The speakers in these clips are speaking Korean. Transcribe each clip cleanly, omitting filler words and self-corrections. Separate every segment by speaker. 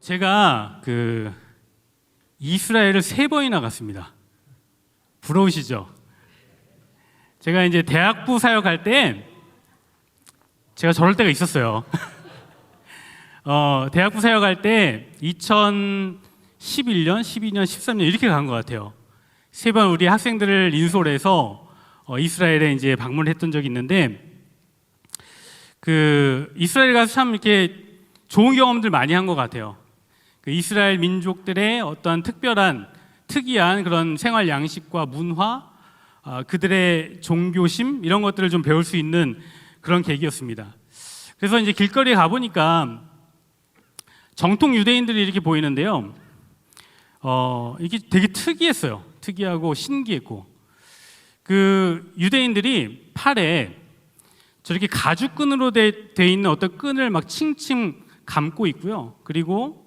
Speaker 1: 제가 이스라엘을 3번이나 갔습니다. 부러우시죠? 제가 이제 대학부 사역할 때 제가 저럴 때가 있었어요. 대학부 사역할 때 2011년, 12년, 13년 이렇게 간 것 같아요. 3번 우리 학생들을 인솔해서 이스라엘에 이제 방문했던 적이 있는데 이스라엘 가서 참 이렇게 좋은 경험들 많이 한 것 같아요. 이스라엘 민족들의 어떠한 특이한 그런 생활 양식과 문화, 그들의 종교심 이런 것들을 좀 배울 수 있는 그런 계기였습니다. 그래서 이제 길거리에 가보니까 정통 유대인들이 이렇게 보이는데요. 이게 되게 특이했어요. 특이하고 신기했고, 유대인들이 팔에 저렇게 가죽끈으로 돼 있는 어떤 끈을 막 칭칭 감고 있고요. 그리고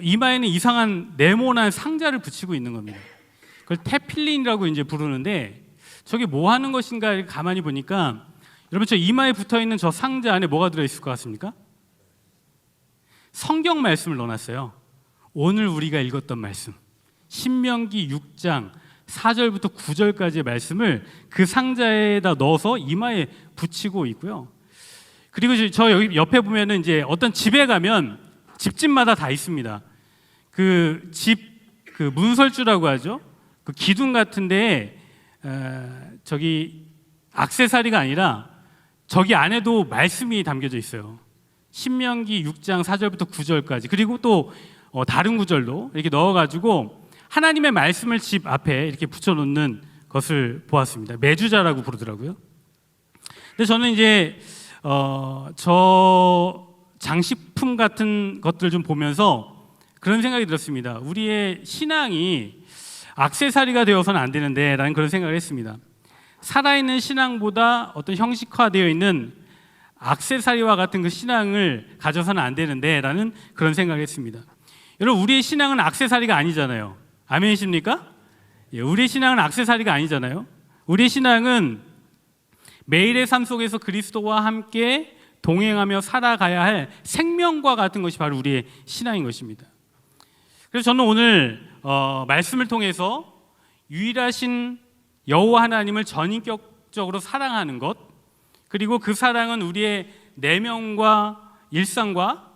Speaker 1: 이마에는 이상한 네모난 상자를 붙이고 있는 겁니다. 그걸 테필린이라고 이제 부르는데, 저게 뭐 하는 것인가 가만히 보니까, 여러분 저 이마에 붙어 있는 저 상자 안에 뭐가 들어 있을 것 같습니까? 성경 말씀을 넣어놨어요. 오늘 우리가 읽었던 말씀, 신명기 6장 4절부터 9절까지의 말씀을 그 상자에다 넣어서 이마에 붙이고 있고요. 그리고 저 여기 옆에 보면은 이제 어떤 집에 가면 집집마다 다 있습니다. 문설주라고 하죠. 기둥 같은데 저기 액세서리가 아니라 저기 안에도 말씀이 담겨져 있어요. 신명기 6장 4절부터 9절까지. 그리고 또 다른 구절도 이렇게 넣어가지고 하나님의 말씀을 집 앞에 이렇게 붙여놓는 것을 보았습니다. 매주자라고 부르더라고요. 근데 저는 이제 저 장식품 같은 것들을 좀 보면서 그런 생각이 들었습니다. 우리의 신앙이 액세서리가 되어서는 안 되는데 라는 그런 생각을 했습니다. 살아있는 신앙보다 어떤 형식화되어 있는 액세서리와 같은 그 신앙을 가져서는 안 되는데 라는 그런 생각을 했습니다. 여러분, 우리의 신앙은 액세서리가 아니잖아요. 아멘이십니까? 예, 우리의 신앙은 액세서리가 아니잖아요. 우리의 신앙은 매일의 삶 속에서 그리스도와 함께 동행하며 살아가야 할 생명과 같은 것이 바로 우리의 신앙인 것입니다. 그래서 저는 오늘 말씀을 통해서 유일하신 여호와 하나님을 전인격적으로 사랑하는 것, 그리고 그 사랑은 우리의 내면과 일상과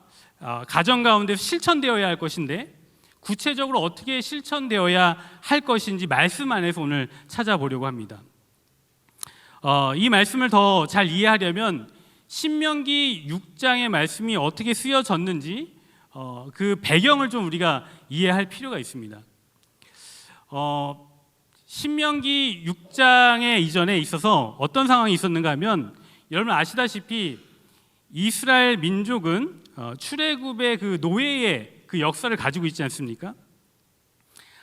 Speaker 1: 가정 가운데 실천되어야 할 것인데, 구체적으로 어떻게 실천되어야 할 것인지 말씀 안에서 오늘 찾아보려고 합니다. 이 말씀을 더 잘 이해하려면 신명기 6장의 말씀이 어떻게 쓰여졌는지 그 배경을 좀 우리가 이해할 필요가 있습니다. 신명기 6장의 이전에 있어서 어떤 상황이 있었는가 하면, 여러분 아시다시피 이스라엘 민족은 출애굽의 그 노예의 그 역사를 가지고 있지 않습니까?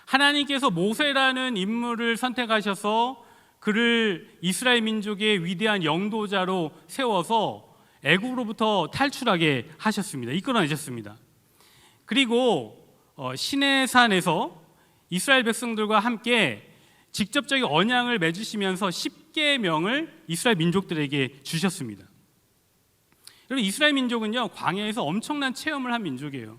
Speaker 1: 하나님께서 모세라는 인물을 선택하셔서 그를 이스라엘 민족의 위대한 영도자로 세워서 애굽으로부터 탈출하게 하셨습니다. 이끌어내셨습니다. 그리고 시내산에서 이스라엘 백성들과 함께 직접적인 언약을 맺으시면서 10계명을 이스라엘 민족들에게 주셨습니다. 여러분, 이스라엘 민족은요, 광야에서 엄청난 체험을 한 민족이에요.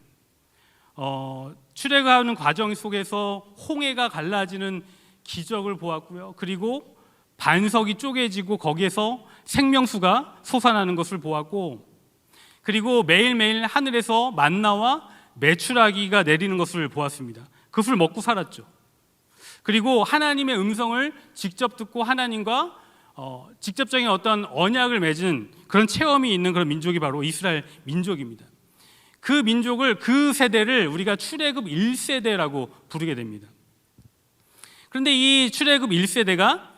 Speaker 1: 출애굽하는 과정 속에서 홍해가 갈라지는 기적을 보았고요. 그리고 반석이 쪼개지고 거기에서 생명수가 솟아나는 것을 보았고, 그리고 매일매일 하늘에서 만나와 메추라기가 내리는 것을 보았습니다. 그것을 먹고 살았죠. 그리고 하나님의 음성을 직접 듣고 하나님과 직접적인 어떤 언약을 맺은 그런 체험이 있는 그런 민족이 바로 이스라엘 민족입니다. 그 민족을, 그 세대를 우리가 출애굽 1세대라고 부르게 됩니다. 그런데 이 출애굽 1세대가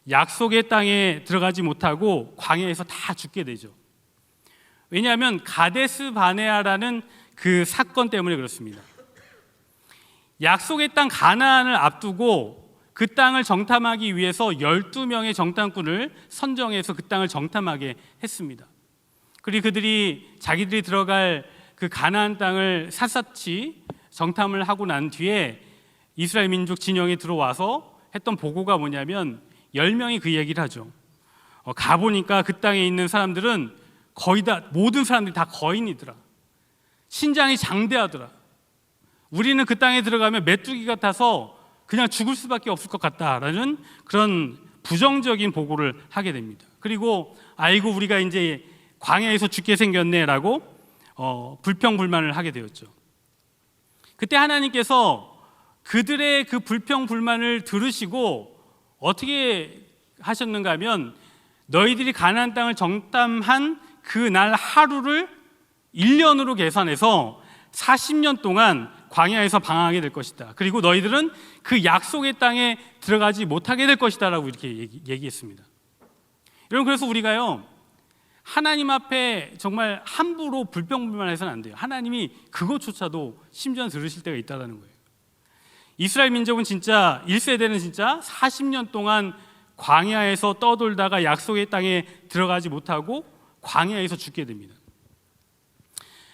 Speaker 1: 약속의 땅에 들어가지 못하고 광야에서 다 죽게 되죠. 왜냐하면 가데스 바네아라는 그 사건 때문에 그렇습니다. 약속의 땅 가나안을 앞두고 그 땅을 정탐하기 위해서 12명의 정탐꾼을 선정해서 그 땅을 정탐하게 했습니다. 그리고 그들이 자기들이 들어갈 그 가나안 땅을 샅샅이 정탐을 하고 난 뒤에 이스라엘 민족 진영에 들어와서 했던 보고가 뭐냐면 10명이 그 얘기를 하죠. 가보니까 그 땅에 있는 사람들은 거의 다, 모든 사람들이 다 거인이더라. 신장이 장대하더라. 우리는 그 땅에 들어가면 메뚜기 같아서 그냥 죽을 수밖에 없을 것 같다라는 그런 부정적인 보고를 하게 됩니다. 그리고 아이고 우리가 이제 광야에서 죽게 생겼네라고 불평불만을 하게 되었죠. 그때 하나님께서 그들의 그 불평불만을 들으시고 어떻게 하셨는가 하면 너희들이 가나안 땅을 정탐한 그날 하루를 1년으로 계산해서 40년 동안 광야에서 방황하게 될 것이다. 그리고 너희들은 그 약속의 땅에 들어가지 못하게 될 것이다 라고 이렇게 얘기했습니다. 여러분, 그래서 우리가요 하나님 앞에 정말 함부로 불평불만해서는 안 돼요. 하나님이 그것조차도 심지어 들으실 때가 있다는 거예요. 이스라엘 민족은 진짜 1세대는 진짜 40년 동안 광야에서 떠돌다가 약속의 땅에 들어가지 못하고 광야에서 죽게 됩니다.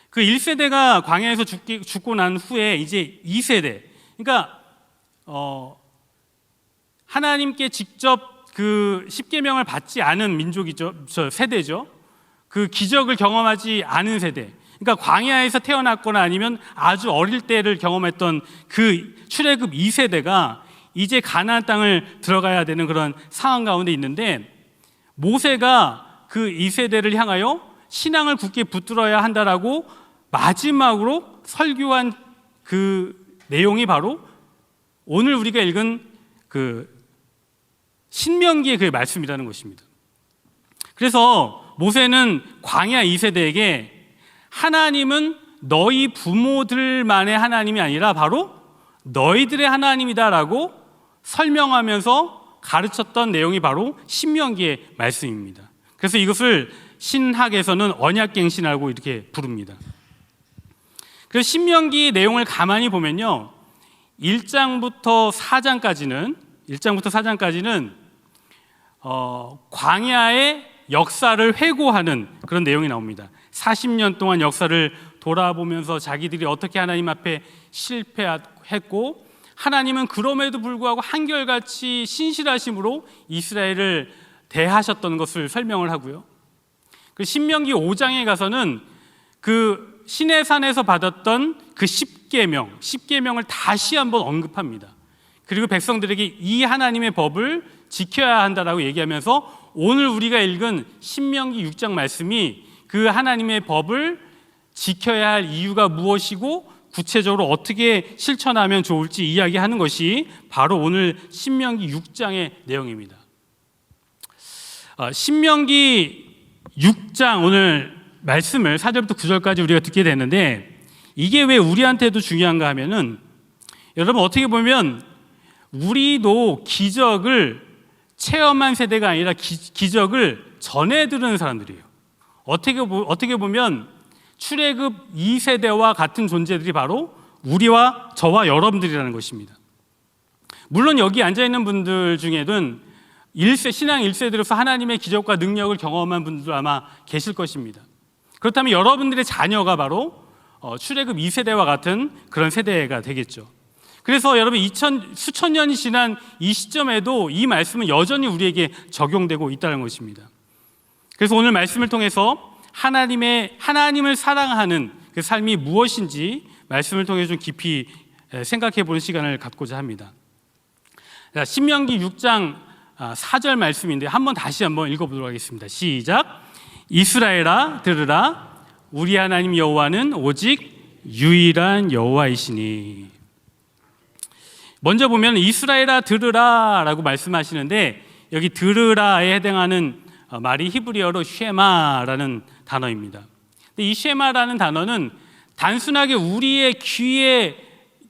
Speaker 1: 그 1세대가 광야에서 죽고 난 후에 이제 2세대, 그러니까 하나님께 직접 그 십계명을 받지 않은 민족이죠, 세대죠. 그 기적을 경험하지 않은 세대, 그러니까 광야에서 태어났거나 아니면 아주 어릴 때를 경험했던 그 출애굽 2세대가 이제 가나안 땅을 들어가야 되는 그런 상황 가운데 있는데, 모세가 그 2세대를 향하여 신앙을 굳게 붙들어야 한다라고 마지막으로 설교한 그 내용이 바로 오늘 우리가 읽은 그 신명기의 그 말씀이라는 것입니다. 그래서 모세는 광야 2세대에게 하나님은 너희 부모들만의 하나님이 아니라 바로 너희들의 하나님이다라고 설명하면서 가르쳤던 내용이 바로 신명기의 말씀입니다. 그래서 이것을 신학에서는 언약갱신이라고 이렇게 부릅니다. 그래서 신명기 내용을 가만히 보면요, 1장부터 4장까지는 광야의 역사를 회고하는 그런 내용이 나옵니다. 40년 동안 역사를 돌아보면서 자기들이 어떻게 하나님 앞에 실패했고, 하나님은 그럼에도 불구하고 한결같이 신실하심으로 이스라엘을 대하셨던 것을 설명을 하고요. 그 신명기 5장에 가서는 그 시내산에서 받았던 그 십계명을 다시 한번 언급합니다. 그리고 백성들에게 이 하나님의 법을 지켜야 한다라고 얘기하면서 오늘 우리가 읽은 신명기 6장 말씀이 그 하나님의 법을 지켜야 할 이유가 무엇이고 구체적으로 어떻게 실천하면 좋을지 이야기하는 것이 바로 오늘 신명기 6장의 내용입니다. 신명기 6장 오늘 말씀을 4절부터 9절까지 우리가 듣게 되는데, 이게 왜 우리한테도 중요한가 하면은, 여러분 어떻게 보면 우리도 기적을 체험한 세대가 아니라 기적을 전해 들은 사람들이에요. 어떻게 보면 출애굽 2세대와 같은 존재들이 바로 우리와 저와 여러분들이라는 것입니다. 물론 여기 앉아있는 분들 중에는 신앙 1세대로서 하나님의 기적과 능력을 경험한 분들도 아마 계실 것입니다. 그렇다면 여러분들의 자녀가 바로 출애굽 2세대와 같은 그런 세대가 되겠죠. 그래서 여러분 수천 년이 지난 이 시점에도 이 말씀은 여전히 우리에게 적용되고 있다는 것입니다. 그래서 오늘 말씀을 통해서 하나님을 사랑하는 그 삶이 무엇인지 말씀을 통해 좀 깊이 생각해 보는 시간을 갖고자 합니다. 신명기 6장 4절 말씀인데 다시 한번 읽어보도록 하겠습니다. 시작. 이스라엘아 들으라, 우리 하나님 여호와는 오직 유일한 여호와이시니. 먼저 보면 이스라엘아 들으라 라고 말씀하시는데, 여기 들으라에 해당하는 말이 히브리어로 쉐마라는 단어입니다. 근데 이 쉐마라는 단어는 단순하게 우리의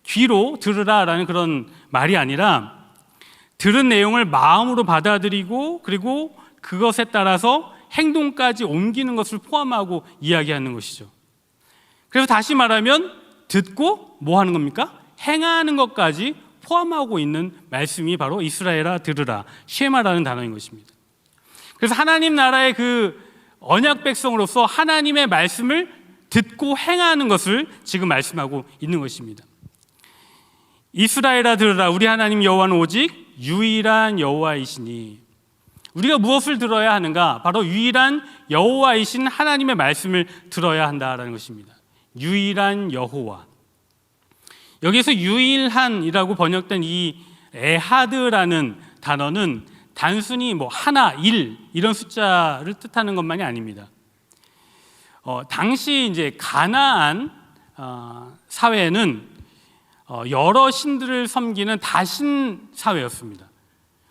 Speaker 1: 귀로 들으라라는 그런 말이 아니라, 들은 내용을 마음으로 받아들이고 그리고 그것에 따라서 행동까지 옮기는 것을 포함하고 이야기하는 것이죠. 그래서 다시 말하면 듣고 뭐 하는 겁니까? 행하는 것까지 포함하고 있는 말씀이 바로 이스라엘아 들으라, 쉐마라는 단어인 것입니다. 그래서 하나님 나라의 그 언약 백성으로서 하나님의 말씀을 듣고 행하는 것을 지금 말씀하고 있는 것입니다. 이스라엘아 들으라, 우리 하나님 여호와는 오직 유일한 여호와이시니. 우리가 무엇을 들어야 하는가? 바로 유일한 여호와이신 하나님의 말씀을 들어야 한다라는 것입니다. 유일한 여호와. 여기서 유일한이라고 번역된 이 에하드라는 단어는 단순히 하나, 일 이런 숫자를 뜻하는 것만이 아닙니다. 당시 이제 가나안 사회는 여러 신들을 섬기는 다신 사회였습니다.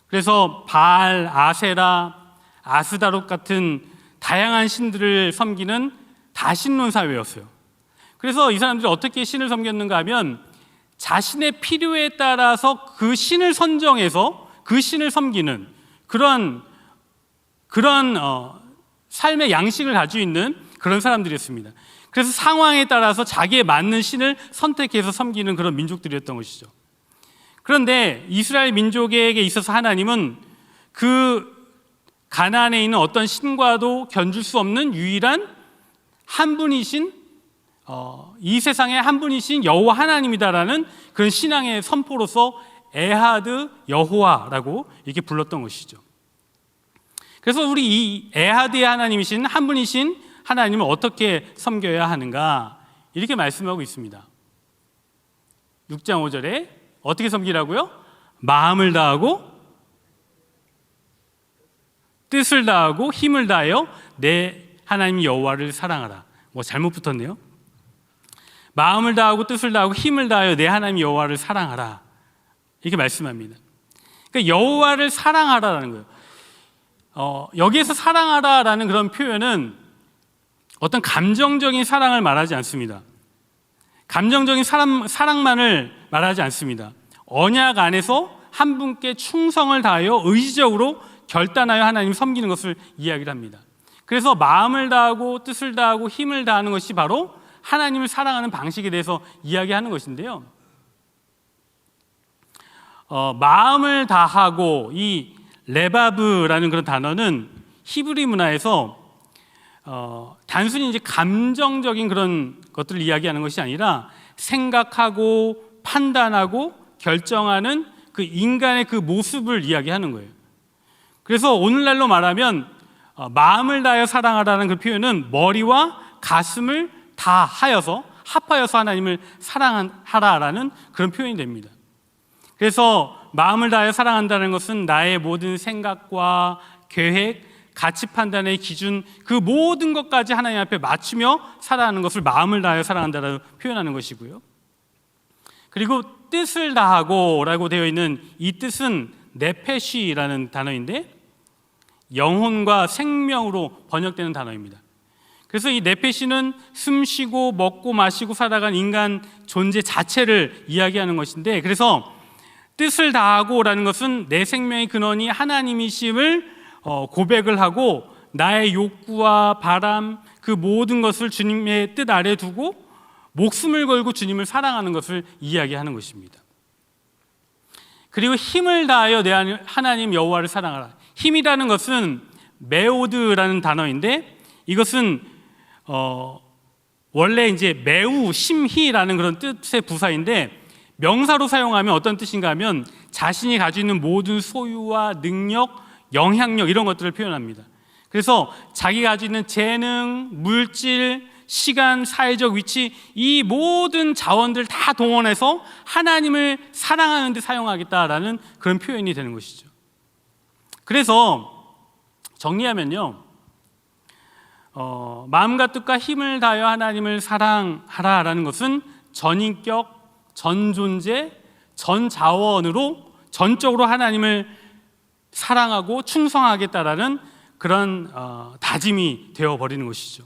Speaker 1: 그래서 바알, 아세라, 아스다롯 같은 다양한 신들을 섬기는 다신론 사회였어요. 그래서 이 사람들이 어떻게 신을 섬겼는가 하면 자신의 필요에 따라서 그 신을 선정해서 그 신을 섬기는 그런 삶의 양식을 가지고 있는 그런 사람들이었습니다. 그래서 상황에 따라서 자기에 맞는 신을 선택해서 섬기는 그런 민족들이었던 것이죠. 그런데 이스라엘 민족에게 있어서 하나님은 그 가나안에 있는 어떤 신과도 견줄 수 없는 유일한 한 분이신 이 세상에 한 분이신 여호와 하나님이다라는 그런 신앙의 선포로서 에하드 여호와라고 이렇게 불렀던 것이죠. 그래서 우리 이 에하드의 하나님이신 한 분이신 하나님을 어떻게 섬겨야 하는가 이렇게 말씀하고 있습니다. 6장 5절에 어떻게 섬기라고요? 마음을 다하고 뜻을 다하고 힘을 다하여 내 하나님 여호와를 사랑하라. 잘못 붙었네요. 마음을 다하고 뜻을 다하고 힘을 다하여 내 하나님 여호와를 사랑하라. 이렇게 말씀합니다. 그러니까 여호와를 사랑하라라는 거예요. 여기에서 사랑하라라는 그런 표현은 어떤 감정적인 사랑을 말하지 않습니다. 감정적인 사랑만을 말하지 않습니다. 언약 안에서 한 분께 충성을 다하여 의지적으로 결단하여 하나님 섬기는 것을 이야기를 합니다. 그래서 마음을 다하고 뜻을 다하고 힘을 다하는 것이 바로 하나님을 사랑하는 방식에 대해서 이야기하는 것인데요. 마음을 다하고 이 레바브라는 그런 단어는 히브리 문화에서 단순히 이제 감정적인 그런 것들을 이야기하는 것이 아니라 생각하고 판단하고 결정하는 그 인간의 그 모습을 이야기하는 거예요. 그래서 오늘날로 말하면 마음을 다하여 사랑하라는 그 표현은 머리와 가슴을 다 하여서 합하여서 하나님을 사랑하라라는 그런 표현이 됩니다. 그래서 마음을 다하여 사랑한다는 것은 나의 모든 생각과 계획, 가치 판단의 기준 그 모든 것까지 하나님 앞에 맞추며 살아가는 것을 마음을 다하여 사랑한다라고 표현하는 것이고요. 그리고 뜻을 다하고 라고 되어 있는 이 뜻은 네페시라는 단어인데 영혼과 생명으로 번역되는 단어입니다. 그래서 이 네페시는 숨쉬고 먹고 마시고 살아간 인간 존재 자체를 이야기하는 것인데, 그래서 뜻을 다하고라는 것은 내 생명의 근원이 하나님이심을 고백을 하고 나의 욕구와 바람 그 모든 것을 주님의 뜻 아래 두고 목숨을 걸고 주님을 사랑하는 것을 이야기하는 것입니다. 그리고 힘을 다하여 내 하나님 여호와를 사랑하라. 힘이라는 것은 메오드라는 단어인데 이것은 원래 이제 매우 심희라는 그런 뜻의 부사인데 명사로 사용하면 어떤 뜻인가 하면 자신이 가지고 있는 모든 소유와 능력, 영향력 이런 것들을 표현합니다. 그래서 자기가 가지고 있는 재능, 물질, 시간, 사회적 위치 이 모든 자원들 다 동원해서 하나님을 사랑하는 데 사용하겠다라는 그런 표현이 되는 것이죠. 그래서 정리하면요, 마음과 뜻과 힘을 다하여 하나님을 사랑하라라는 것은 전인격, 전 존재, 전 자원으로 전적으로 하나님을 사랑하고 충성하겠다라는 그런 다짐이 되어버리는 것이죠.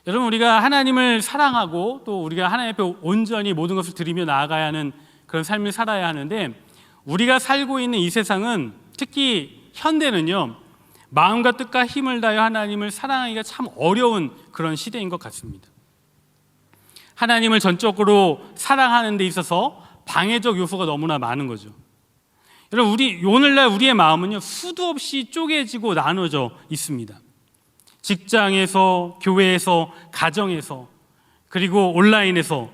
Speaker 1: 여러분, 우리가 하나님을 사랑하고 또 우리가 하나님 앞에 온전히 모든 것을 드리며 나아가야 하는 그런 삶을 살아야 하는데, 우리가 살고 있는 이 세상은 특히 현대는요, 마음과 뜻과 힘을 다하여 하나님을 사랑하기가 참 어려운 그런 시대인 것 같습니다. 하나님을 전적으로 사랑하는 데 있어서 방해적 요소가 너무나 많은 거죠. 여러분, 오늘날 우리의 마음은요, 수도 없이 쪼개지고 나눠져 있습니다. 직장에서, 교회에서, 가정에서, 그리고 온라인에서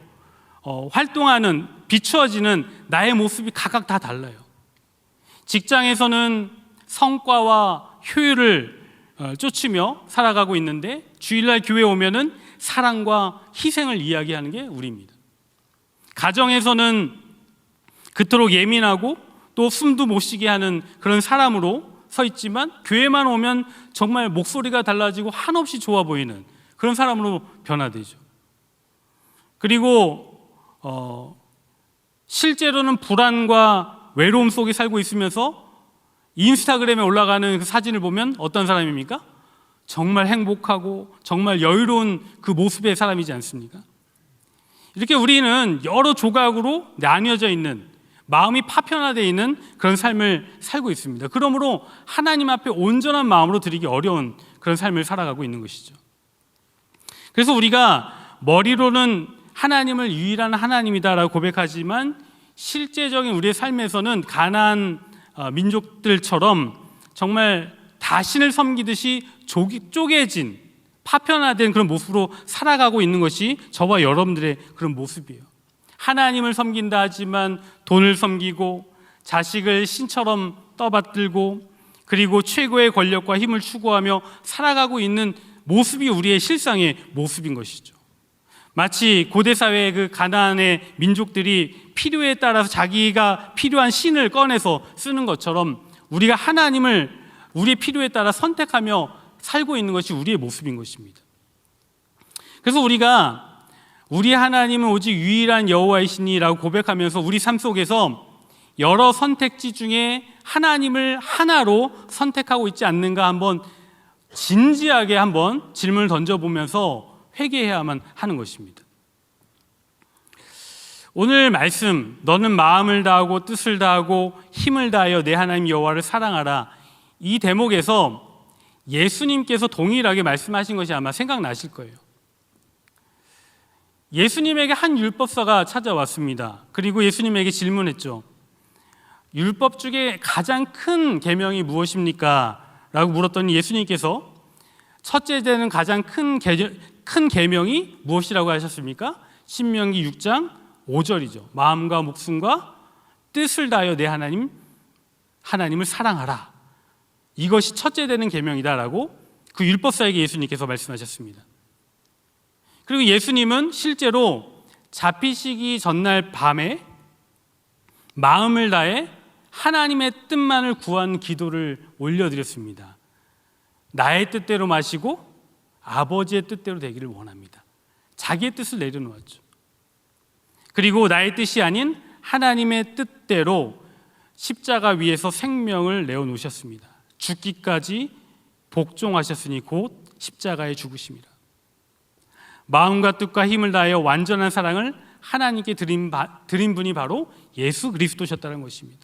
Speaker 1: 활동하는, 비추어지는 나의 모습이 각각 다 달라요. 직장에서는 성과와 효율을 쫓으며 살아가고 있는데, 주일날 교회 오면은 사랑과 희생을 이야기하는 게 우리입니다. 가정에서는 그토록 예민하고 또 숨도 못 쉬게 하는 그런 사람으로 서 있지만 교회만 오면 정말 목소리가 달라지고 한없이 좋아 보이는 그런 사람으로 변화되죠. 그리고 실제로는 불안과 외로움 속에 살고 있으면서 인스타그램에 올라가는 그 사진을 보면 어떤 사람입니까? 정말 행복하고 정말 여유로운 그 모습의 사람이지 않습니까? 이렇게 우리는 여러 조각으로 나뉘어져 있는, 마음이 파편화되어 있는 그런 삶을 살고 있습니다. 그러므로 하나님 앞에 온전한 마음으로 드리기 어려운 그런 삶을 살아가고 있는 것이죠. 그래서 우리가 머리로는 하나님을 유일한 하나님이다라고 고백하지만 실제적인 우리의 삶에서는 가나안 민족들처럼 정말 다신을 섬기듯이 쪼개진, 파편화된 그런 모습으로 살아가고 있는 것이 저와 여러분들의 그런 모습이에요. 하나님을 섬긴다 하지만 돈을 섬기고 자식을 신처럼 떠받들고 그리고 최고의 권력과 힘을 추구하며 살아가고 있는 모습이 우리의 실상의 모습인 것이죠. 마치 고대 사회의 그 가나안의 민족들이 필요에 따라서 자기가 필요한 신을 꺼내서 쓰는 것처럼 우리가 하나님을 우리의 필요에 따라 선택하며 살고 있는 것이 우리의 모습인 것입니다. 그래서 우리가 우리 하나님은 오직 유일한 여호와이시니라고 고백하면서 우리 삶 속에서 여러 선택지 중에 하나님을 하나로 선택하고 있지 않는가 한번 진지하게 한번 질문을 던져보면서 회개해야만 하는 것입니다. 오늘 말씀, 너는 마음을 다하고 뜻을 다하고 힘을 다하여 내 하나님 여호와를 사랑하라, 이 대목에서 예수님께서 동일하게 말씀하신 것이 아마 생각나실 거예요. 예수님에게 한 율법사가 찾아왔습니다. 그리고 예수님에게 질문했죠. 율법 중에 가장 큰 계명이 무엇입니까? 라고 물었더니 예수님께서 첫째 되는 가장 큰 계명이 무엇이라고 하셨습니까? 신명기 6장 5절이죠. 마음과 목숨과 뜻을 다하여 내 하나님을 사랑하라. 이것이 첫째 되는 계명이다라고 그 율법사에게 예수님께서 말씀하셨습니다. 그리고 예수님은 실제로 잡히시기 전날 밤에 마음을 다해 하나님의 뜻만을 구한 기도를 올려드렸습니다. 나의 뜻대로 마시고 아버지의 뜻대로 되기를 원합니다. 자기의 뜻을 내려놓았죠. 그리고 나의 뜻이 아닌 하나님의 뜻대로 십자가 위에서 생명을 내어놓으셨습니다. 죽기까지 복종하셨으니 곧 십자가에 죽으심이라. 마음과 뜻과 힘을 다하여 완전한 사랑을 하나님께 드린 분이 바로 예수 그리스도셨다는 것입니다.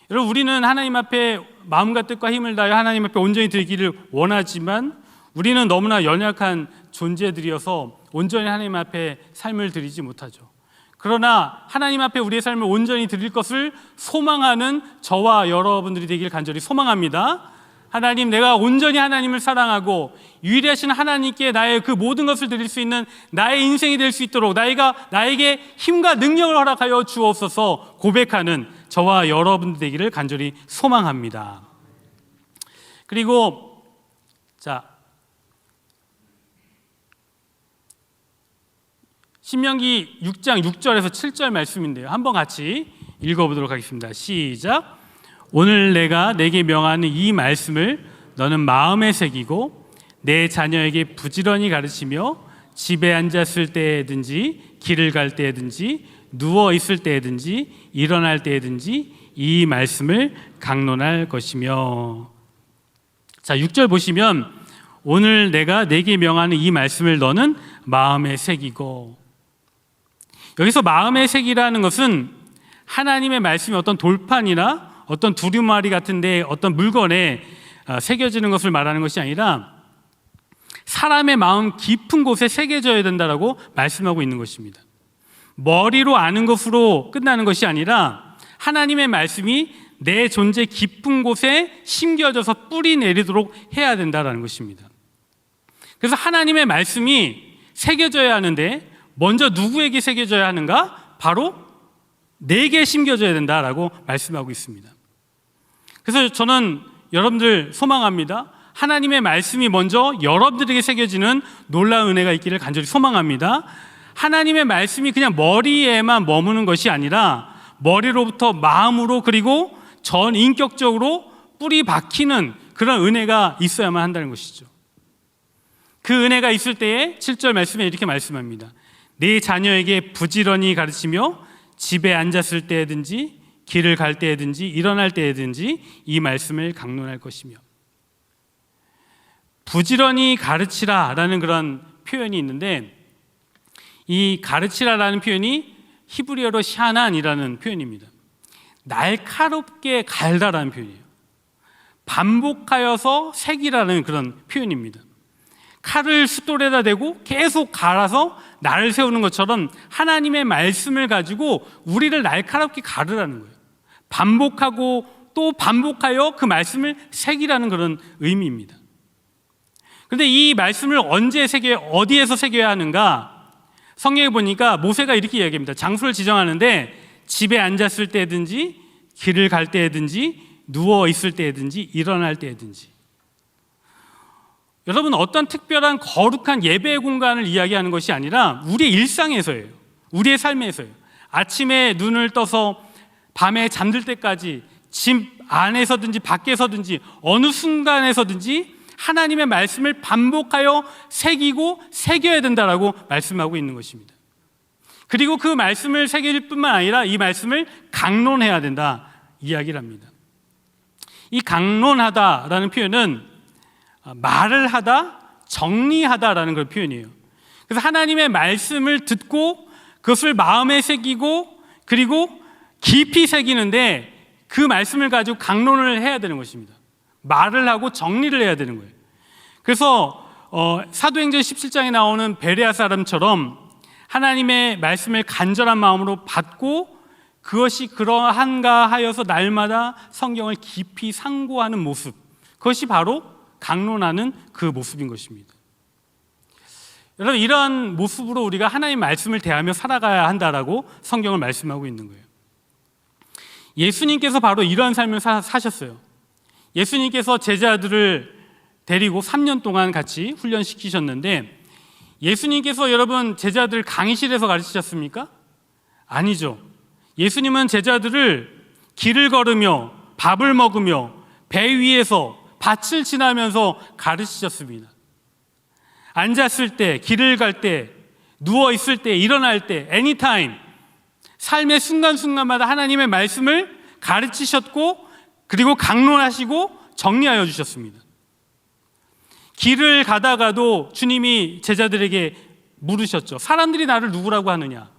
Speaker 1: 여러분, 우리는 하나님 앞에 마음과 뜻과 힘을 다하여 하나님 앞에 온전히 드리기를 원하지만 우리는 너무나 연약한 존재들이어서 온전히 하나님 앞에 삶을 드리지 못하죠. 그러나 하나님 앞에 우리의 삶을 온전히 드릴 것을 소망하는 저와 여러분들이 되길 간절히 소망합니다. 하나님, 내가 온전히 하나님을 사랑하고 유일하신 하나님께 나의 그 모든 것을 드릴 수 있는 나의 인생이 될 수 있도록 나에게 힘과 능력을 허락하여 주옵소서 고백하는 저와 여러분들 되기를 간절히 소망합니다. 그리고 신명기 6장 6절에서 7절 말씀인데요. 한번 같이 읽어보도록 하겠습니다. 시작. 오늘 내가 내게 명하는 이 말씀을 너는 마음에 새기고 내 자녀에게 부지런히 가르치며 집에 앉았을 때든지 길을 갈 때든지 누워 있을 때든지 일어날 때든지 이 말씀을 강론할 것이며. 자, 6절 보시면 오늘 내가 내게 명하는 이 말씀을 너는 마음에 새기고, 여기서 마음에 새기라는 것은 하나님의 말씀이 어떤 돌판이나 어떤 두루마리 같은데 어떤 물건에 새겨지는 것을 말하는 것이 아니라 사람의 마음 깊은 곳에 새겨져야 된다라고 말씀하고 있는 것입니다. 머리로 아는 것으로 끝나는 것이 아니라 하나님의 말씀이 내 존재 깊은 곳에 심겨져서 뿌리 내리도록 해야 된다라는 것입니다. 그래서 하나님의 말씀이 새겨져야 하는데 먼저 누구에게 새겨져야 하는가? 바로 내게 심겨져야 된다라고 말씀하고 있습니다. 그래서 저는 여러분들 소망합니다. 하나님의 말씀이 먼저 여러분들에게 새겨지는 놀라운 은혜가 있기를 간절히 소망합니다. 하나님의 말씀이 그냥 머리에만 머무는 것이 아니라 머리로부터 마음으로 그리고 전 인격적으로 뿌리 박히는 그런 은혜가 있어야만 한다는 것이죠. 그 은혜가 있을 때에 7절 말씀에 이렇게 말씀합니다. 네 자녀에게 부지런히 가르치며 집에 앉았을 때든지 길을 갈 때든지 일어날 때든지 이 말씀을 강론할 것이며. 부지런히 가르치라라는 그런 표현이 있는데, 이 가르치라라는 표현이 히브리어로 샤난이라는 표현입니다. 날카롭게 갈다라는 표현이에요. 반복하여서 새기라는 그런 표현입니다. 칼을 숫돌에다 대고 계속 갈아서 날을 세우는 것처럼 하나님의 말씀을 가지고 우리를 날카롭게 가르라는 거예요. 반복하고 또 반복하여 그 말씀을 새기라는 그런 의미입니다. 그런데 이 말씀을 언제 어디에서 새겨야 하는가? 성경에 보니까 모세가 이렇게 이야기합니다. 장소를 지정하는데 집에 앉았을 때든지 길을 갈 때든지 누워 있을 때든지 일어날 때든지. 여러분, 어떤 특별한 거룩한 예배의 공간을 이야기하는 것이 아니라 우리의 일상에서예요. 우리의 삶에서예요. 아침에 눈을 떠서 밤에 잠들 때까지 집 안에서든지 밖에서든지 어느 순간에서든지 하나님의 말씀을 반복하여 새기고 새겨야 된다라고 말씀하고 있는 것입니다. 그리고 그 말씀을 새길 뿐만 아니라 이 말씀을 강론해야 된다 이야기를 합니다. 이 강론하다라는 표현은 말을 하다, 정리하다라는 그런 표현이에요. 그래서 하나님의 말씀을 듣고 그것을 마음에 새기고 그리고 깊이 새기는데 그 말씀을 가지고 강론을 해야 되는 것입니다. 말을 하고 정리를 해야 되는 거예요. 그래서 사도행전 17장에 나오는 베레아 사람처럼 하나님의 말씀을 간절한 마음으로 받고 그것이 그러한가 하여서 날마다 성경을 깊이 상고하는 모습, 그것이 바로 강론하는 그 모습인 것입니다. 여러분, 이러한 모습으로 우리가 하나님의 말씀을 대하며 살아가야 한다라고 성경을 말씀하고 있는 거예요. 예수님께서 바로 이러한 삶을 사셨어요. 예수님께서 제자들을 데리고 3년 동안 같이 훈련시키셨는데, 예수님께서 여러분 제자들 강의실에서 가르치셨습니까? 아니죠. 예수님은 제자들을 길을 걸으며 밥을 먹으며 배 위에서 밭을 지나면서 가르치셨습니다. 앉았을 때, 길을 갈 때, 누워 있을 때, 일어날 때, anytime 삶의 순간순간마다 하나님의 말씀을 가르치셨고 그리고 강론하시고 정리하여 주셨습니다. 길을 가다가도 주님이 제자들에게 물으셨죠. 사람들이 나를 누구라고 하느냐?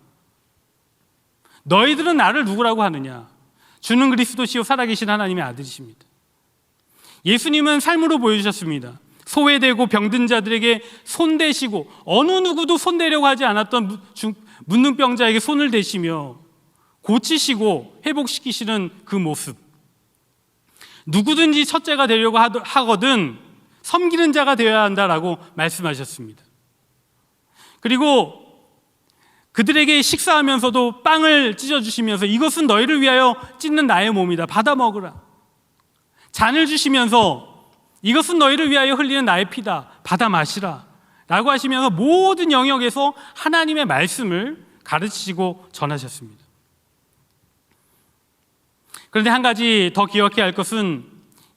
Speaker 1: 너희들은 나를 누구라고 하느냐? 주는 그리스도시요 살아계신 하나님의 아들이십니다. 예수님은 삶으로 보여주셨습니다. 소외되고 병든 자들에게 손대시고 어느 누구도 손대려고 하지 않았던 문둥병자에게 손을 대시며 고치시고 회복시키시는 그 모습. 누구든지 첫째가 되려고 하거든 섬기는 자가 되어야 한다라고 말씀하셨습니다. 그리고 그들에게 식사하면서도 빵을 찢어주시면서 이것은 너희를 위하여 찢는 나의 몸이다. 받아 먹으라. 잔을 주시면서 이것은 너희를 위하여 흘리는 나의 피다. 받아 마시라. 라고 하시면서 모든 영역에서 하나님의 말씀을 가르치시고 전하셨습니다. 그런데 한 가지 더 기억해야 할 것은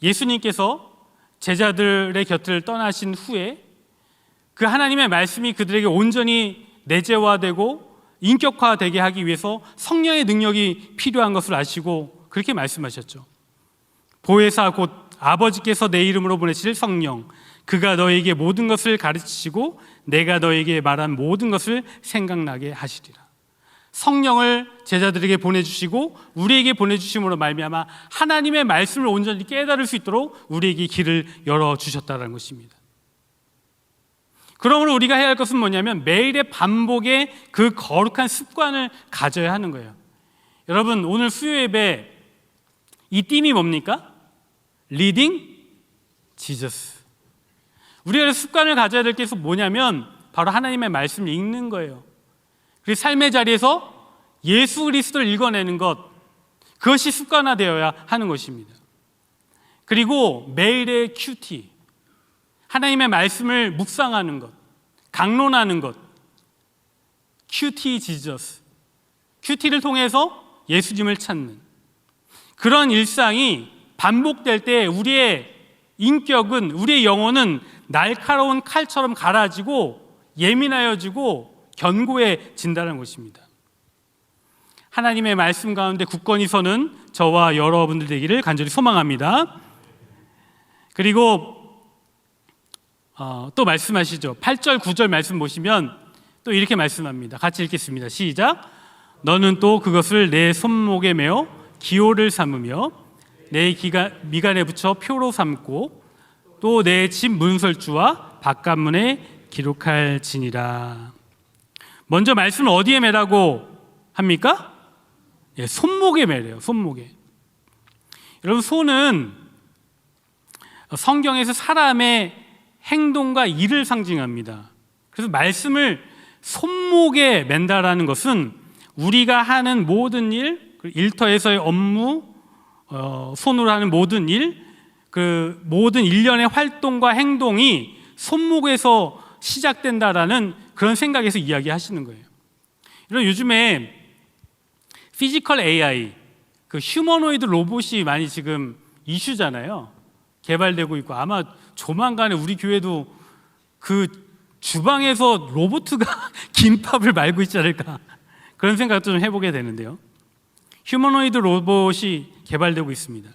Speaker 1: 예수님께서 제자들의 곁을 떠나신 후에 그 하나님의 말씀이 그들에게 온전히 내재화되고 인격화되게 하기 위해서 성령의 능력이 필요한 것을 아시고 그렇게 말씀하셨죠. 보혜사 곧 아버지께서 내 이름으로 보내실 성령, 그가 너에게 모든 것을 가르치시고 내가 너에게 말한 모든 것을 생각나게 하시리라. 성령을 제자들에게 보내주시고 우리에게 보내주심으로 말미암아 하나님의 말씀을 온전히 깨달을 수 있도록 우리에게 길을 열어주셨다는 것입니다. 그러므로 우리가 해야 할 것은 뭐냐면 매일의 반복의 그 거룩한 습관을 가져야 하는 거예요. 여러분, 오늘 수요 예배 이 띠이 뭡니까? Reading Jesus. 우리가 습관을 가져야 될 게 뭐냐면 바로 하나님의 말씀을 읽는 거예요. 그리고 삶의 자리에서 예수 그리스도를 읽어내는 것, 그것이 습관화되어야 하는 것입니다. 그리고 매일의 큐티, 하나님의 말씀을 묵상하는 것, 강론하는 것, 큐티 지저스, 큐티를 통해서 예수님을 찾는 그런 일상이 반복될 때 우리의 인격은, 우리의 영혼은 날카로운 칼처럼 갈아지고 예민하여지고 견고해진다는 것입니다. 하나님의 말씀 가운데 굳건히 서는 저와 여러분들 되기를 간절히 소망합니다. 그리고 또 말씀하시죠. 8절 9절 말씀 보시면 또 이렇게 말씀합니다. 같이 읽겠습니다. 시작. 너는 또 그것을 내 손목에 메어 기호를 삼으며 내 미간에 붙여 표로 삼고 또 내 집 문설주와 바깥문에 기록할지니라. 먼저 말씀을 어디에 매라고 합니까? 예, 손목에 매래요. 손목에. 여러분, 손은 성경에서 사람의 행동과 일을 상징합니다. 그래서 말씀을 손목에 맨다라는 것은 우리가 하는 모든 일, 일터에서의 업무, 손으로 하는 모든 일, 그 모든 일련의 활동과 행동이 손목에서 시작된다라는 그런 생각에서 이야기하시는 거예요. 여러분, 요즘에 피지컬 AI, 그 휴머노이드 로봇이 많이 지금 이슈잖아요. 개발되고 있고 아마 조만간에 우리 교회도 그 주방에서 로봇가 김밥을 말고 있지 않을까 그런 생각도 좀 해보게 되는데요. 휴머노이드 로봇이 개발되고 있습니다.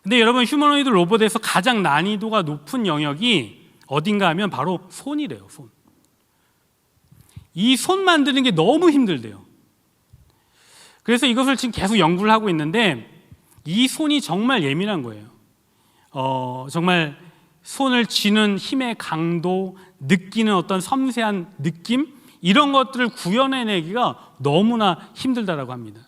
Speaker 1: 근데 여러분, 휴머노이드 로봇에서 가장 난이도가 높은 영역이 어딘가 하면 바로 손이래요. 손. 이 손 만드는 게 너무 힘들대요. 그래서 이것을 지금 계속 연구를 하고 있는데 이 손이 정말 예민한 거예요. 정말 손을 쥐는 힘의 강도, 느끼는 어떤 섬세한 느낌, 이런 것들을 구현해내기가 너무나 힘들다라고 합니다.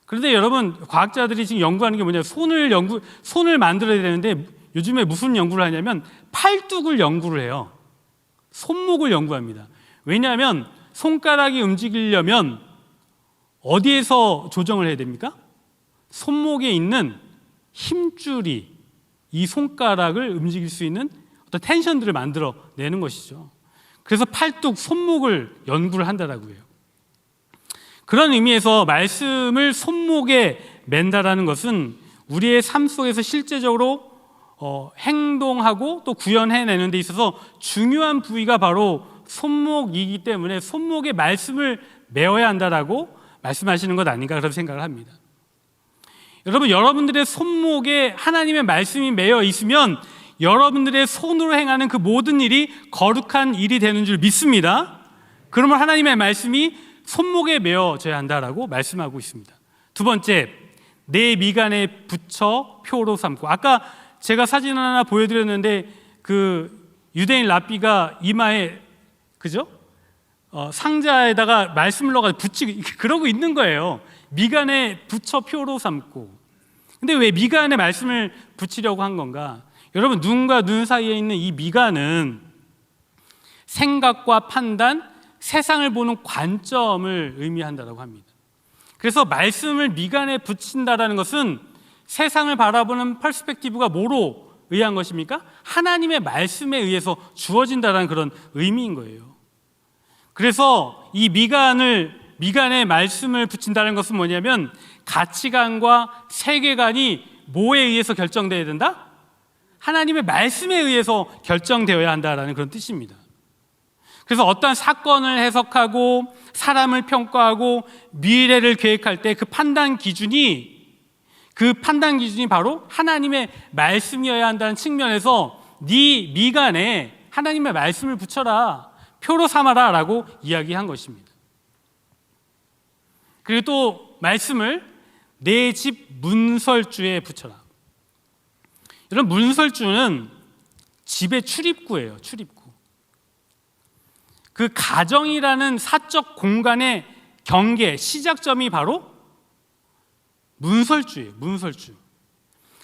Speaker 1: 그런데 여러분, 과학자들이 지금 연구하는 게 뭐냐, 손을 만들어야 되는데 요즘에 무슨 연구를 하냐면 팔뚝을 연구를 해요. 손목을 연구합니다. 왜냐하면 손가락이 움직이려면 어디에서 조정을 해야 됩니까? 손목에 있는 힘줄이 이 손가락을 움직일 수 있는 어떤 텐션들을 만들어 내는 것이죠. 그래서 팔뚝, 손목을 연구를 한다라고 해요. 그런 의미에서 말씀을 손목에 맨다라는 것은 우리의 삶 속에서 실제적으로 행동하고 또 구현해내는 데 있어서 중요한 부위가 바로 손목이기 때문에 손목에 말씀을 메어야 한다라고 말씀하시는 것 아닌가 그런 생각을 합니다. 여러분, 여러분들의 손목에 하나님의 말씀이 매여 있으면 여러분들의 손으로 행하는 그 모든 일이 거룩한 일이 되는 줄 믿습니다. 그러면 하나님의 말씀이 손목에 메어져야 한다라고 말씀하고 있습니다. 두 번째, 내 미간에 붙여 표로 삼고. 아까 제가 사진 하나 보여드렸는데 그 유대인 랍비가 이마에, 그죠? 상자에다가 말씀을 넣어가지고 붙이고 그러고 있는 거예요. 미간에 붙여 표로 삼고. 근데 왜 미간에 말씀을 붙이려고 한 건가? 여러분, 눈과 눈 사이에 있는 이 미간은 생각과 판단, 세상을 보는 관점을 의미한다고 합니다. 그래서 말씀을 미간에 붙인다라는 것은 세상을 바라보는 퍼스펙티브가 뭐로 의한 것입니까? 하나님의 말씀에 의해서 주어진다라는 그런 의미인 거예요. 그래서 이 미간에 말씀을 붙인다는 것은 뭐냐면 가치관과 세계관이 뭐에 의해서 결정되어야 된다? 하나님의 말씀에 의해서 결정되어야 한다라는 그런 뜻입니다. 그래서 어떤 사건을 해석하고 사람을 평가하고 미래를 계획할 때 그 판단 기준이 바로 하나님의 말씀이어야 한다는 측면에서 네 미간에 하나님의 말씀을 붙여라, 표로 삼아라 라고 이야기한 것입니다. 그리고 또 말씀을 내 집 문설주에 붙여라. 여러분, 문설주는 집의 출입구예요. 출입구. 그 가정이라는 사적 공간의 경계, 시작점이 바로 문설주예요. 문설주.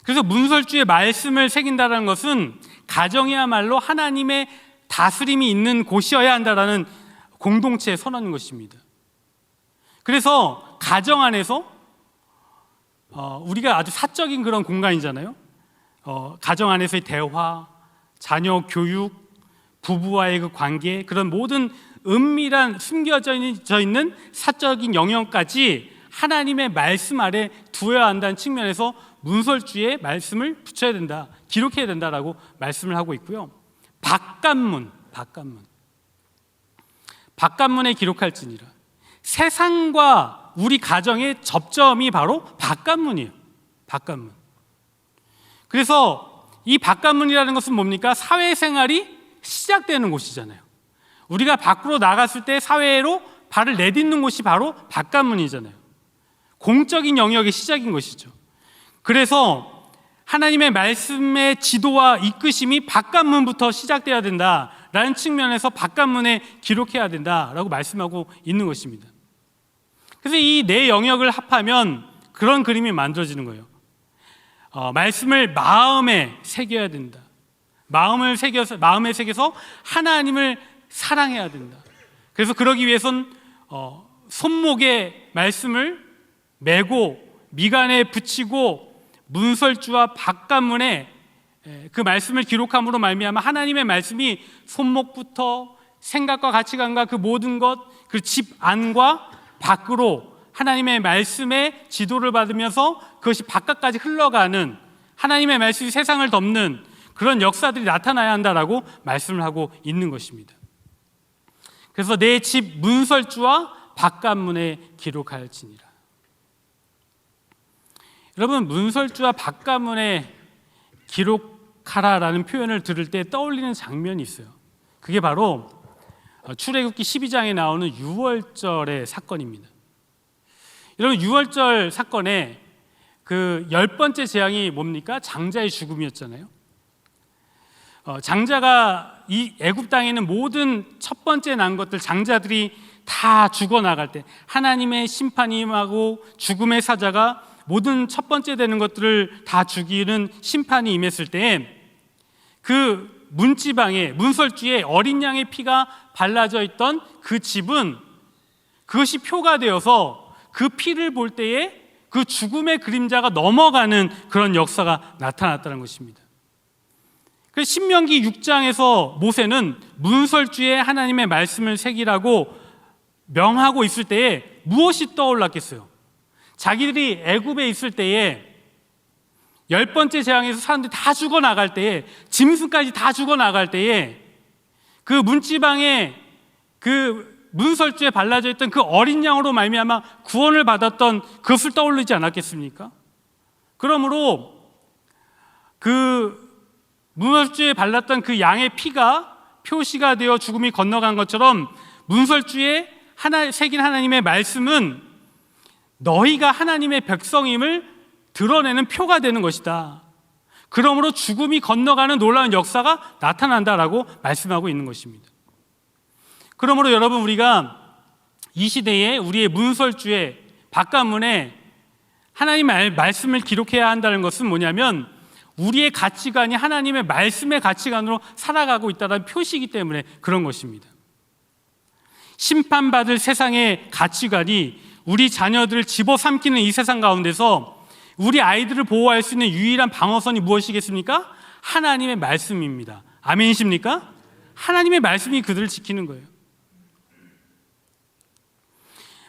Speaker 1: 그래서 문설주에 말씀을 새긴다는 것은 가정이야말로 하나님의 다스림이 있는 곳이어야 한다라는 공동체의 선언인 것입니다. 그래서 가정 안에서 우리가 아주 사적인 그런 공간이잖아요. 가정 안에서의 대화, 자녀 교육, 부부와의 그 관계, 그런 모든 은밀한 숨겨져 있는 사적인 영역까지 하나님의 말씀 아래 두어야 한다는 측면에서 문설주에 말씀을 붙여야 된다, 기록해야 된다라고 말씀을 하고 있고요. 바깥문에 기록할지니라. 세상과 우리 가정의 접점이 바로 바깥문이에요. 바깥문. 그래서 이 바깥문이라는 것은 뭡니까? 사회생활이 시작되는 곳이잖아요. 우리가 밖으로 나갔을 때 사회로 발을 내딛는 곳이 바로 바깥문이잖아요. 공적인 영역의 시작인 것이죠. 그래서 하나님의 말씀의 지도와 이끄심이 바깥문부터 시작돼야 된다라는 측면에서 바깥문에 기록해야 된다라고 말씀하고 있는 것입니다. 그래서 이 네 영역을 합하면 그런 그림이 만들어지는 거예요. 말씀을 마음에 새겨야 된다. 마음에 새겨서 하나님을 사랑해야 된다. 그래서 그러기 위해선 손목에 말씀을 메고 미간에 붙이고 문설주와 바깥문에 그 말씀을 기록함으로 말미암아 하나님의 말씀이 손목부터 생각과 가치관과 그 모든 것, 그 집 안과 밖으로 하나님의 말씀의 지도를 받으면서 그것이 바깥까지 흘러가는, 하나님의 말씀이 세상을 덮는 그런 역사들이 나타나야 한다라고 말씀을 하고 있는 것입니다. 그래서 내 집 문설주와 바깥문에 기록할지니라. 여러분, 문설주와 바깥문에 기록하라라는 표현을 들을 때 떠올리는 장면이 있어요. 그게 바로 출애굽기 12장에 나오는 유월절의 사건입니다. 여러분, 유월절 사건에 그 10번째 재앙이 뭡니까? 장자의 죽음이었잖아요. 장자가 이 애굽 땅에 있는 모든 첫 번째 난 것들, 장자들이 다 죽어나갈 때, 하나님의 심판이 임하고 죽음의 사자가 모든 첫 번째 되는 것들을 다 죽이는 심판이 임했을 때, 그 문지방에, 문설주에 어린 양의 피가 발라져 있던 그 집은 그것이 표가 되어서 그 피를 볼 때에 그 죽음의 그림자가 넘어가는 그런 역사가 나타났다는 것입니다. 그래서 신명기 6장에서 모세는 문설주에 하나님의 말씀을 새기라고 명하고 있을 때에 무엇이 떠올랐겠어요? 자기들이 애굽에 있을 때에 10번째 재앙에서 사람들이 다 죽어나갈 때에, 짐승까지 다 죽어나갈 때에 그 문지방에 그 문설주에 발라져 있던 그 어린 양으로 말미암아 구원을 받았던 그것을 떠올리지 않았겠습니까? 그러므로 그 문설주에 발랐던 그 양의 피가 표시가 되어 죽음이 건너간 것처럼 문설주에 새긴 하나님의 말씀은 너희가 하나님의 백성임을 드러내는 표가 되는 것이다. 그러므로 죽음이 건너가는 놀라운 역사가 나타난다라고 말씀하고 있는 것입니다. 그러므로 여러분, 우리가 이 시대에 우리의 문설주에 바깥문에 하나님의 말씀을 기록해야 한다는 것은 뭐냐면 우리의 가치관이 하나님의 말씀의 가치관으로 살아가고 있다는 표시이기 때문에 그런 것입니다. 심판받을 세상의 가치관이 우리 자녀들을 집어삼키는 이 세상 가운데서 우리 아이들을 보호할 수 있는 유일한 방어선이 무엇이겠습니까? 하나님의 말씀입니다. 아멘이십니까? 하나님의 말씀이 그들을 지키는 거예요.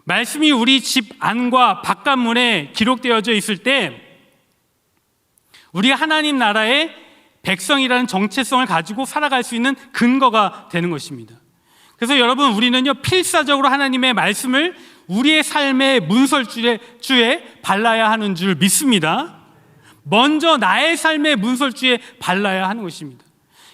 Speaker 1: 말씀이 우리 집 안과 바깥문에 기록되어져 있을 때 우리가 하나님 나라의 백성이라는 정체성을 가지고 살아갈 수 있는 근거가 되는 것입니다. 그래서 여러분, 우리는요 필사적으로 하나님의 말씀을 우리의 삶의 문설주에 발라야 하는 줄 믿습니다. 먼저 나의 삶의 문설주에 발라야 하는 것입니다.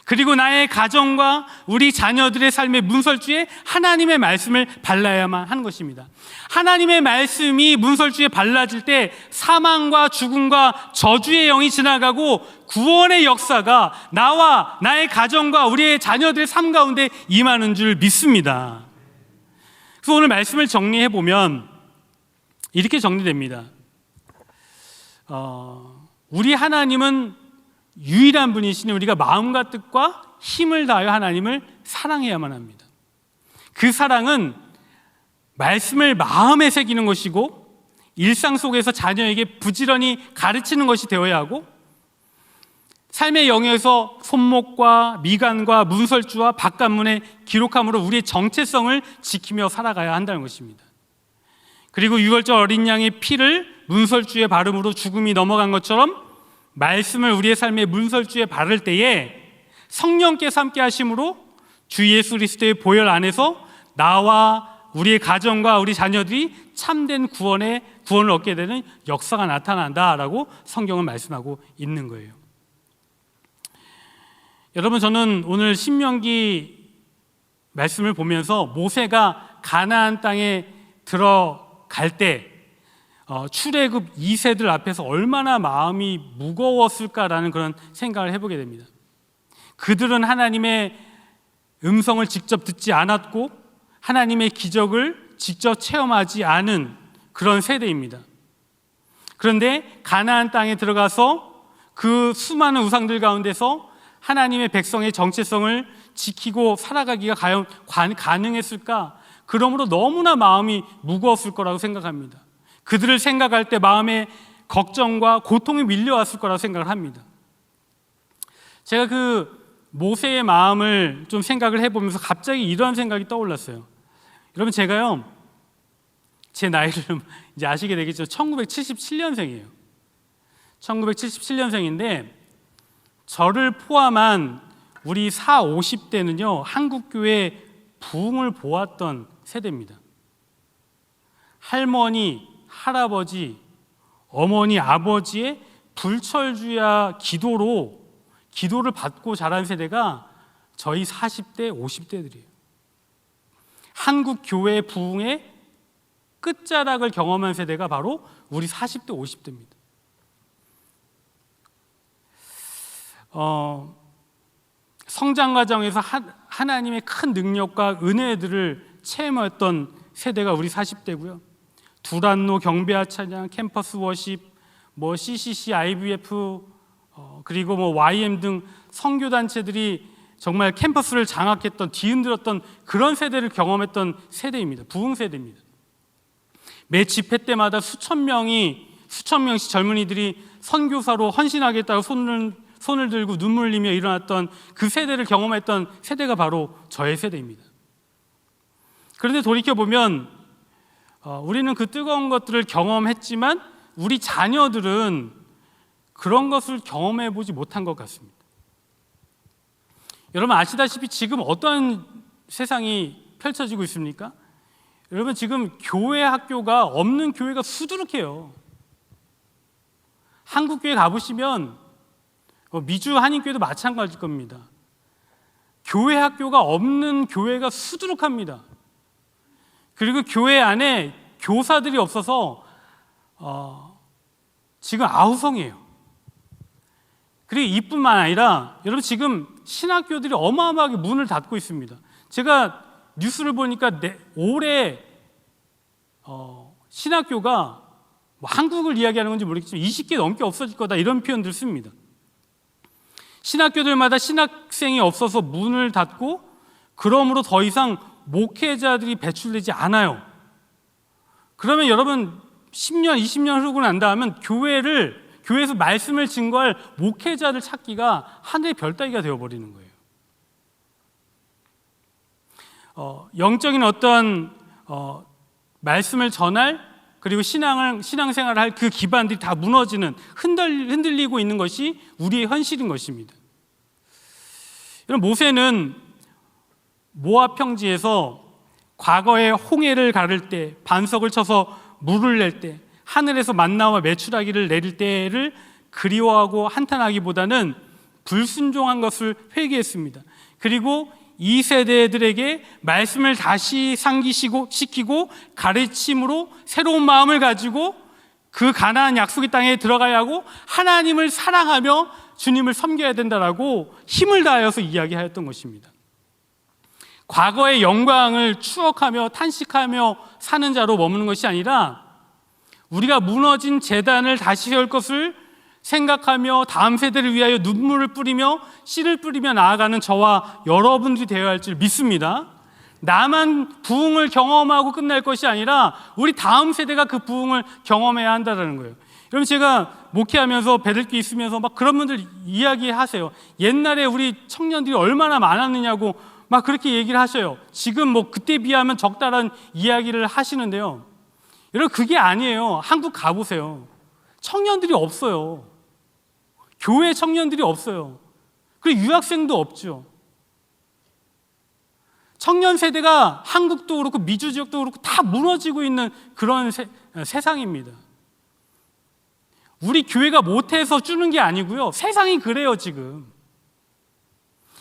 Speaker 1: 그리고 나의 가정과 우리 자녀들의 삶의 문설주에 하나님의 말씀을 발라야만 하는 것입니다. 하나님의 말씀이 문설주에 발라질 때 사망과 죽음과 저주의 영이 지나가고 구원의 역사가 나와 나의 가정과 우리의 자녀들의 삶 가운데 임하는 줄 믿습니다. 그래서 오늘 말씀을 정리해 보면 이렇게 정리됩니다. 우리 하나님은 유일한 분이시니 우리가 마음과 뜻과 힘을 다하여 하나님을 사랑해야만 합니다. 그 사랑은 말씀을 마음에 새기는 것이고 일상 속에서 자녀에게 부지런히 가르치는 것이 되어야 하고, 삶의 영역에서 손목과 미간과 문설주와 바깥문에 기록함으로 우리의 정체성을 지키며 살아가야 한다는 것입니다. 그리고 유월절 어린 양의 피를 문설주에 바름으로 죽음이 넘어간 것처럼 말씀을 우리의 삶의 문설주에 바를 때에 성령께서 함께 하심으로 주 예수 그리스도의 보혈 안에서 나와 우리의 가정과 우리 자녀들이 참된 구원을 얻게 되는 역사가 나타난다라고 성경은 말씀하고 있는 거예요. 여러분, 저는 오늘 신명기 말씀을 보면서 모세가 가나안 땅에 들어갈 때 출애굽 2세들 앞에서 얼마나 마음이 무거웠을까라는 그런 생각을 해보게 됩니다. 그들은 하나님의 음성을 직접 듣지 않았고 하나님의 기적을 직접 체험하지 않은 그런 세대입니다. 그런데 가나안 땅에 들어가서 그 수많은 우상들 가운데서 하나님의 백성의 정체성을 지키고 살아가기가 과연 가능했을까? 그러므로 너무나 마음이 무거웠을 거라고 생각합니다. 그들을 생각할 때 마음에 걱정과 고통이 밀려왔을 거라고 생각을 합니다. 제가 그 모세의 마음을 좀 생각을 해보면서 갑자기 이런 생각이 떠올랐어요. 여러분, 제가요, 제 나이를 이제 아시게 되겠죠. 1977년생이에요. 1977년생인데 저를 포함한 우리 40, 50대는요 한국교회 부흥을 보았던 세대입니다. 할머니, 할아버지, 어머니, 아버지의 불철주야 기도를 받고 자란 세대가 저희 40대, 50대들이에요. 한국 교회 부흥의 끝자락을 경험한 세대가 바로 우리 40대, 50대입니다. 성장 과정에서 하나님의 큰 능력과 은혜들을 체험했던 세대가 우리 40대고요. 두란노, 경배와 찬양, 캠퍼스 워십, CCC, IVF, 그리고 YM 등 선교단체들이 정말 캠퍼스를 장악했던, 뒤흔들었던 그런 세대를 경험했던 세대입니다. 부흥 세대입니다. 매 집회 때마다 수천 명씩 젊은이들이 선교사로 헌신하겠다고 손을 들고 눈물 흘리며 일어났던 그 세대를 경험했던 세대가 바로 저의 세대입니다. 그런데 돌이켜보면 우리는 그 뜨거운 것들을 경험했지만 우리 자녀들은 그런 것을 경험해보지 못한 것 같습니다. 여러분 아시다시피 지금 어떤 세상이 펼쳐지고 있습니까? 여러분 지금 교회 학교가 없는 교회가 수두룩해요. 한국교회 가보시면 미주 한인교회도 마찬가지일 겁니다. 교회 학교가 없는 교회가 수두룩합니다. 그리고 교회 안에 교사들이 없어서 지금 아우성이에요. 그리고 이뿐만 아니라 여러분 지금 신학교들이 어마어마하게 문을 닫고 있습니다. 제가 뉴스를 보니까 올해 신학교가 한국을 이야기하는 건지 모르겠지만 20개 넘게 없어질 거다 이런 표현들을 씁니다. 신학교들마다 신학생이 없어서 문을 닫고 그러므로 더 이상 목회자들이 배출되지 않아요. 그러면 여러분 10년, 20년 흐르고 난 다음에 교회에서 말씀을 증거할 목회자를 찾기가 하늘의 별 따기가 되어버리는 거예요. 영적인 어떤 말씀을 전할 그리고 신앙생활을 할 그 기반들이 다 무너지는 흔들리고 있는 것이 우리의 현실인 것입니다. 여러분 모세는 모압 평지에서 과거에 홍해를 가를 때 반석을 쳐서 물을 낼 때 하늘에서 만나와 메추라기를 내릴 때를 그리워하고 한탄하기보다는 불순종한 것을 회개했습니다. 그리고 이 세대들에게 말씀을 다시 상기시키고 가르침으로 새로운 마음을 가지고 그 가나안 약속의 땅에 들어가야 하고 하나님을 사랑하며 주님을 섬겨야 된다라고 힘을 다하여서 이야기하였던 것입니다. 과거의 영광을 추억하며 탄식하며 사는 자로 머무는 것이 아니라 우리가 무너진 제단을 다시 세울 것을 생각하며 다음 세대를 위하여 눈물을 뿌리며 씨를 뿌리며 나아가는 저와 여러분들이 되어야 할 줄 믿습니다. 나만 부흥을 경험하고 끝날 것이 아니라 우리 다음 세대가 그 부흥을 경험해야 한다는 거예요. 여러분, 제가 목회하면서 베들교회 있으면서 막 그런 분들 이야기하세요. 옛날에 우리 청년들이 얼마나 많았느냐고 막 그렇게 얘기를 하셔요. 지금 뭐 그때 비하면 적다란 이야기를 하시는데요. 여러분, 그게 아니에요. 한국 가보세요. 청년들이 없어요. 교회 청년들이 없어요. 그리고 유학생도 없죠. 청년 세대가 한국도 그렇고 미주 지역도 그렇고 다 무너지고 있는 그런 세상입니다. 우리 교회가 못해서 주는 게 아니고요. 세상이 그래요, 지금.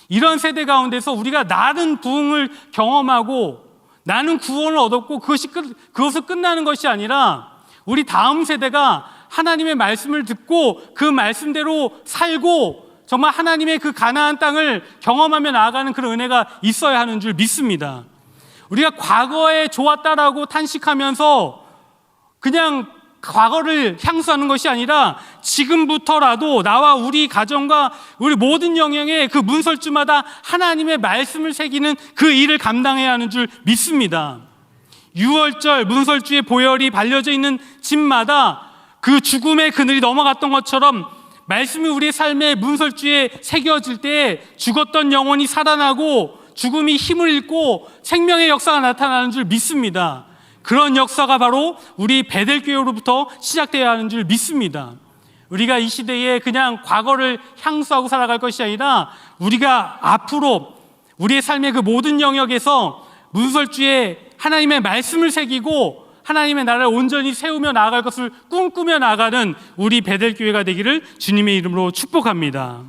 Speaker 1: 이런 세대 가운데서 우리가 나는 부흥을 경험하고 나는 구원을 얻었고 그것을 끝나는 것이 아니라 우리 다음 세대가 하나님의 말씀을 듣고 그 말씀대로 살고 정말 하나님의 그 가나안 땅을 경험하며 나아가는 그런 은혜가 있어야 하는 줄 믿습니다. 우리가 과거에 좋았다라고 탄식하면서 그냥 과거를 향수하는 것이 아니라 지금부터라도 나와 우리 가정과 우리 모든 영역에 그 문설주마다 하나님의 말씀을 새기는 그 일을 감당해야 하는 줄 믿습니다. 유월절 문설주의 보혈이 발려져 있는 집마다 그 죽음의 그늘이 넘어갔던 것처럼 말씀이 우리의 삶의 문설주에 새겨질 때 죽었던 영혼이 살아나고 죽음이 힘을 잃고 생명의 역사가 나타나는 줄 믿습니다. 그런 역사가 바로 우리 베델교회로부터 시작되어야 하는 줄 믿습니다. 우리가 이 시대에 그냥 과거를 향수하고 살아갈 것이 아니라 우리가 앞으로 우리의 삶의 그 모든 영역에서 문설주에 하나님의 말씀을 새기고 하나님의 나라를 온전히 세우며 나아갈 것을 꿈꾸며 나아가는 우리 베델교회가 되기를 주님의 이름으로 축복합니다.